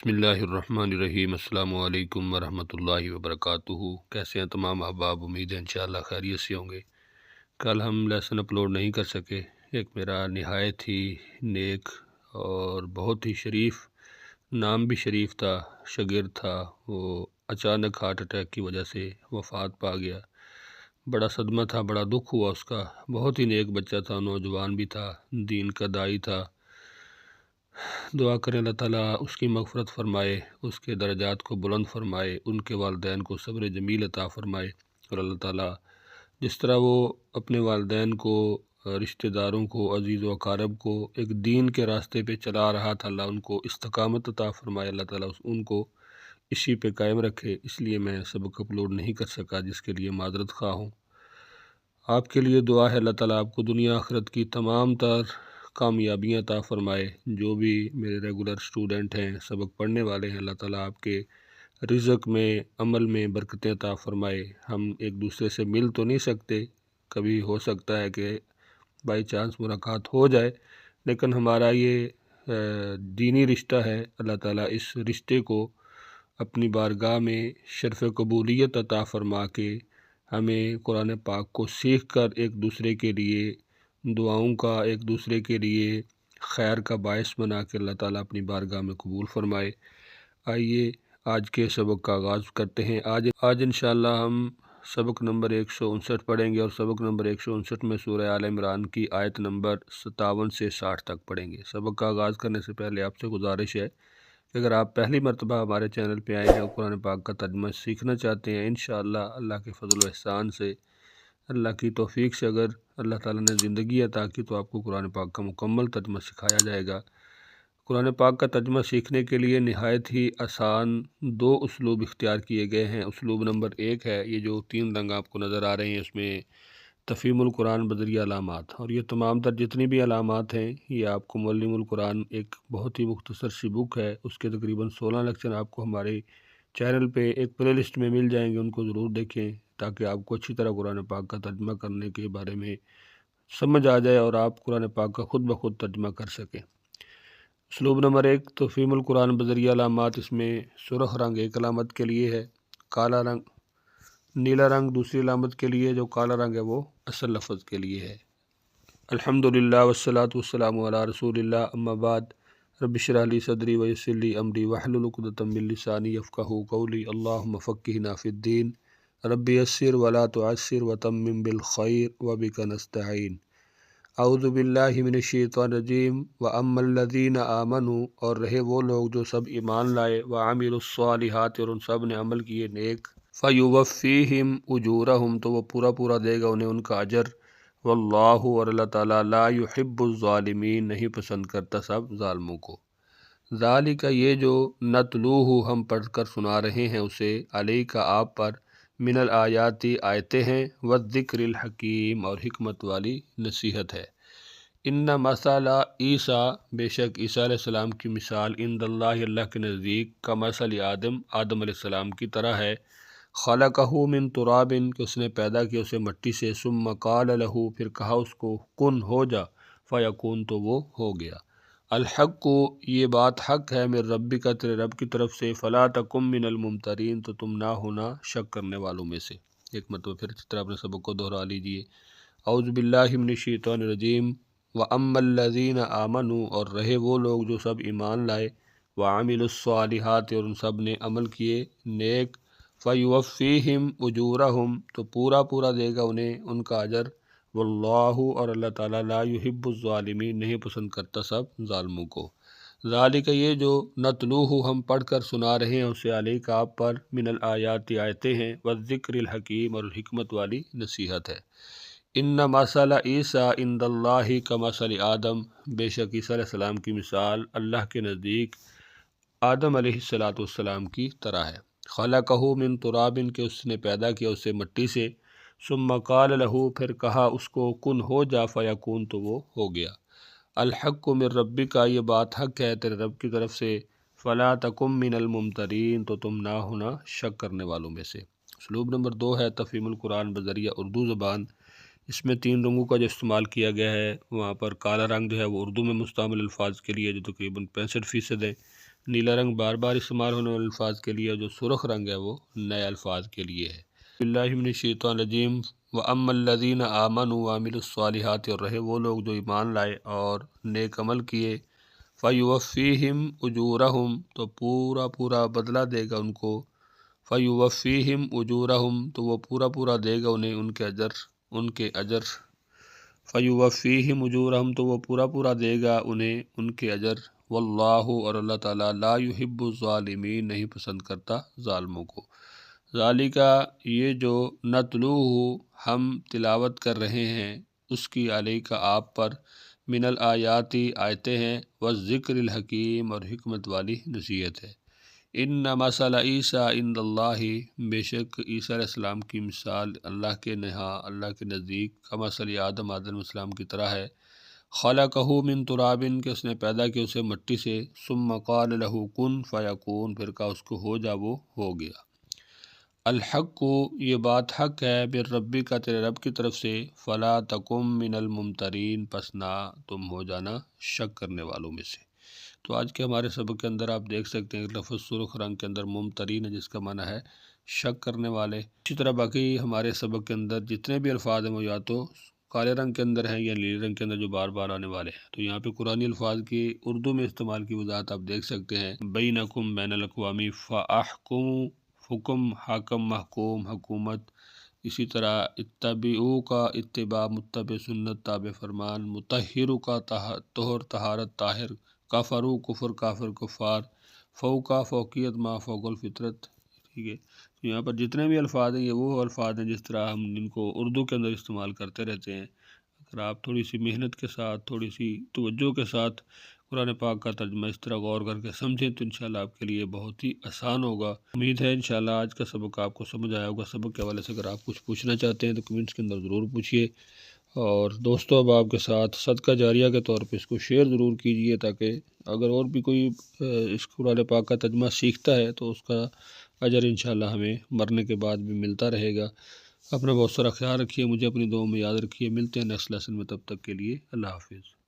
بسم اللہ الرحمن الرحیم۔ السلام علیکم ورحمۃ اللہ وبرکاتہ۔ کیسے ہیں تمام احباب؟ امید ہے انشاءاللہ خیریت سے ہوں گے۔ کل ہم لیسن اپلوڈ نہیں کر سکے۔ ایک میرا نہایت ہی نیک اور بہت ہی شریف، نام بھی شریف تھا، شاگرد تھا، وہ اچانک ہارٹ اٹیک کی وجہ سے وفات پا گیا۔ بڑا صدمہ تھا، بڑا دکھ ہوا اس کا۔ بہت ہی نیک بچہ تھا، نوجوان بھی تھا، دین کا داعی تھا۔ دعا کریں اللہ تعالیٰ اس کی مغفرت فرمائے، اس کے درجات کو بلند فرمائے، ان کے والدین کو صبر جمیل عطا فرمائے، اور اللہ تعالیٰ جس طرح وہ اپنے والدین کو، رشتہ داروں کو، عزیز و اقارب کو ایک دین کے راستے پہ چلا رہا تھا، اللہ ان کو استقامت عطا فرمائے، اللہ تعالیٰ ان کو اسی پہ قائم رکھے۔ اس لیے میں سبق اپلوڈ نہیں کر سکا، جس کے لیے معذرت خواہ ہوں۔ آپ کے لیے دعا ہے اللہ تعالیٰ آپ کو دنیا آخرت کی تمام تر کامیابیاں عطا فرمائے۔ جو بھی میرے ریگولر سٹوڈنٹ ہیں، سبق پڑھنے والے ہیں، اللہ تعالیٰ آپ کے رزق میں، عمل میں برکتیں عطا فرمائے۔ ہم ایک دوسرے سے مل تو نہیں سکتے، کبھی ہو سکتا ہے کہ بائی چانس ملاقات ہو جائے، لیکن ہمارا یہ دینی رشتہ ہے۔ اللہ تعالیٰ اس رشتے کو اپنی بارگاہ میں شرف قبولیت عطا فرما کے ہمیں قرآن پاک کو سیکھ کر ایک دوسرے کے لیے دعاؤں کا، ایک دوسرے کے لیے خیر کا باعث بنا کے اللہ تعالیٰ اپنی بارگاہ میں قبول فرمائے۔ آئیے آج کے سبق کا آغاز کرتے ہیں۔ آج انشاءاللہ ہم سبق نمبر 159 پڑھیں گے، اور سبق نمبر 159 میں سورہ آل عمران کی آیت نمبر 57 سے 60 تک پڑھیں گے۔ سبق کا آغاز کرنے سے پہلے آپ سے گزارش ہے کہ اگر آپ پہلی مرتبہ ہمارے چینل پہ آئے ہیں اور قرآن پاک کا ترجمہ سیکھنا چاہتے ہیں، انشاءاللہ اللہ کے فضل و احسان سے، اللہ کی توفیق سے، اگر اللہ تعالیٰ نے زندگی عطا کی تو آپ کو قرآن پاک کا مکمل ترجمہ سکھایا جائے گا۔ قرآن پاک کا ترجمہ سیکھنے کے لیے نہایت ہی آسان 2 اسلوب اختیار کیے گئے ہیں۔ اسلوب نمبر 1 ہے، یہ جو 3 رنگ آپ کو نظر آ رہے ہیں، اس میں تفہیم القرآن بذریعہ علامات، اور یہ تمام تر جتنی بھی علامات ہیں یہ آپ کو معلم القرآن ایک بہت ہی مختصر سی بک ہے، اس کے تقریباً 16 لیکچر آپ کو ہمارے چینل پہ ایک پلے لسٹ میں مل جائیں گے، ان کو ضرور دیکھیں تاکہ آپ کو اچھی طرح قرآن پاک کا ترجمہ کرنے کے بارے میں سمجھ آ جائے اور آپ قرآن پاک کا خود بخود ترجمہ کر سکیں۔ اسلوب نمبر 1 تفہیم القرآن بذریعہ علامات، اس میں سرخ رنگ ایک علامت کے لیے ہے، کالا رنگ، نیلا رنگ دوسری علامت کے لیے، جو کالا رنگ ہے وہ اصل لفظ کے لیے ہے۔ الحمدللہ والصلاۃ والسلام علی رسول اللہ، اما بعد، رب اشرح لی صدری ویسر لی امری واحلل عقدۃ من لسانی یفقہوا قولی، اللہم فقہنا فی الدین، رب یسر ولا تعسر وتمم بالخیر وبک نستعین۔ اعوذ باللہ من الشیطان الرجیم۔ واما الذین آمنوا، اور رہے وہ لوگ جو سب ایمان لائے، وعملوا الصالحات، اور ان سب نے عمل کیے نیک، فیوفیہم اجورہم، تو وہ پورا پورا دے گا انہیں ان کا اجر، واللہ، اور اللہ تعالیٰ، لا یحب الظالمین، نہیں پسند کرتا سب ظالموں کو۔ ذالک، یہ جو نتلوہ ہم پڑھ کر سنا رہے ہیں اسے، علیک آپ پر، من الآیاتی آیتیں ہیں، والذکر الحکیم، اور حکمت والی نصیحت ہے۔ ان مثل عیسیٰ، بے شک عیسیٰ علیہ السلام کی مثال، عند اللہ، اللہ کے نزدیک، کمثل آدم، آدم علیہ السلام کی طرح ہے، خلقہ من تراب، کہ اس نے پیدا کیا اسے مٹی سے، ثم قال لہ، پھر کہا اس کو، کن، ہو جا، فیکون، تو وہ ہو گیا۔ الحق، یہ بات حق ہے، من ربک، تیرے رب کی طرف سے، فلا تکن من الممترین، تو تم نہ ہونا شک کرنے والوں میں سے۔ ایک مرتبہ پھر اس طرح اپنے سبق کو دہرا لیجئے۔ اعوذ باللہ من الشیطان الرجیم۔ واما الذین آمنوا، اور رہے وہ لوگ جو سب ایمان لائے، وعملوا الصالحات، اور ان سب نے عمل کیے نیک، فیوفیہم اجورہم، تو پورا پورا دے گا انہیں ان کا اجر، واللہ، اور اللہ تعالیٰ، لا یحب الظالمین، نہیں پسند کرتا سب ظالموں کو۔ ذالک، یہ جو نتلوہ ہم پڑھ کر سنا رہے ہیں اسے، علیک آپ پر، من الآیات آیتیں ہیں، والذکر الحکیم، اور حکمت والی نصیحت ہے۔ ان مثل عیسیٰ عند اللہ کمثل آدم، بے شک عیسیٰ علیہ السلام کی مثال اللہ کے نزدیک آدم علیہ السلام کی طرح ہے، خلقہ من تراب، کہ اس نے پیدا کیا اسے مٹی سے، ثم قال لہ، پھر کہا اس کو، کن، ہو جا، فیکون، تو وہ ہو گیا۔ الحق من ربک، یہ بات حق ہے تیرے رب کی طرف سے، فلا تکن من الممترین، تو تم نہ ہونا شک کرنے والوں میں سے۔ اسلوب نمبر 2 ہے تفہیم القرآن بذریعہ اردو زبان، اس میں 3 رنگوں کا جو استعمال کیا گیا ہے، وہاں پر کالا رنگ جو ہے وہ اردو میں مستعمل الفاظ کے لیے، جو تقریباً 65% ہیں، نیلا رنگ بار بار استعمال ہونے والے الفاظ کے لیے، اور جو سرخ رنگ ہے وہ نئے الفاظ کے لیے ہے۔ باللہ من الشیطان الرجیم۔ وَأَمَّا الَّذِينَ آمَنُوا وَعَمِلُوا الصَّالِحَاتِ، اور رہے وہ لوگ جو ایمان لائے اور نیک عمل کیے، فَيُوَفِّيهِمْ أُجُورَهُمْ، تو پورا پورا بدلہ دے گا ان کو، فَيُوَفِّيهِمْ أُجُورَهُمْ، تو وہ پورا پورا دے گا انہیں ان کے اجر، فَيُوَفِّيهِمْ أُجُورَهُمْ، تو وہ پورا پورا دے گا انہیں ان کے اجر، واللہ، اور اللہ تعالیٰ، لا يحب الظالمین، نہیں پسند کرتا ظالموں کو۔ ذالک، یہ جو نتلوہ، ہم تلاوت کر رہے ہیں اس کی، علیک، آپ پر، من الآیاتی، آیتیں ہیں، والذکر الحکیم، اور حکمت والی نصیحت ہے۔ ان مثل عیسیٰ عند اللہ، بے شک عیسیٰ علیہ السلام کی مثال اللہ کے نہاں، اللہ کے نزدیک، کمثل آدم، آدم علیہ السلام کی طرح ہے، خلقہ من تراب، کہ اس نے پیدا کیا اسے مٹی سے، ثم قال له کن فیکون، پھر کہا اس کو ہو جا، وہ ہو گیا۔ الحق، یہ بات حق ہے، بالربی کا، تیرے رب کی طرف سے، فلا تکم من الممترین، پس نہ تم ہو جانا شک کرنے والوں میں سے۔ تو آج کے ہمارے سبق کے اندر آپ دیکھ سکتے ہیں کہ لفظ سرخ رنگ کے اندر ممترین ہے، جس کا معنی ہے شک کرنے والے۔ اسی طرح باقی ہمارے سبق کے اندر جتنے بھی الفاظ ہیں وہ یا تو کالے رنگ کے اندر ہیں یا نیلے رنگ کے اندر، جو بار بار آنے والے ہیں۔ تو یہاں پہ قرآنی الفاظ کی اردو میں استعمال کی وضاحت آپ دیکھ سکتے ہیں، بینکم، بین الاقوامی، فاحکموا، حکم، حاکم، محکوم، حکومت۔ اسی طرح اتبعوا کا اتباع، متبع سنت، تابع فرمان، مطہر کا طہر، طہارت، طاہر، کفروا کفر، کافر کفار، فوقا فوقیت، ما فوق الفطرت، ٹھیک ہے۔ تو یہاں پر جتنے بھی الفاظ ہیں یہ وہ الفاظ ہیں جس طرح ہم ان کو اردو کے اندر استعمال کرتے رہتے ہیں۔ اگر آپ تھوڑی سی محنت کے ساتھ، تھوڑی سی توجہ کے ساتھ قرآن پاک کا ترجمہ اس طرح غور کر کے سمجھیں تو انشاءاللہ آپ کے لیے بہت ہی آسان ہوگا۔ امید ہے انشاءاللہ آج کا سبق آپ کو سمجھ آیا ہوگا۔ سبق کے حوالے سے اگر آپ کچھ پوچھنا چاہتے ہیں تو کمنٹس کے اندر ضرور پوچھیے، اور دوستو اب آپ کے ساتھ صدقہ جاریہ کے طور پہ اس کو شیئر ضرور کیجیے، تاکہ اگر اور بھی کوئی اس قرآن پاک کا ترجمہ سیکھتا ہے تو اس کا اجر انشاءاللہ ہمیں مرنے کے بعد بھی ملتا رہے گا۔ اپنا بہت سارا خیال رکھیے، مجھے اپنی دعاؤں میں یاد رکھیے۔ ملتے ہیں نیکسٹ لیسن میں، تب تک کے لیے اللہ حافظ۔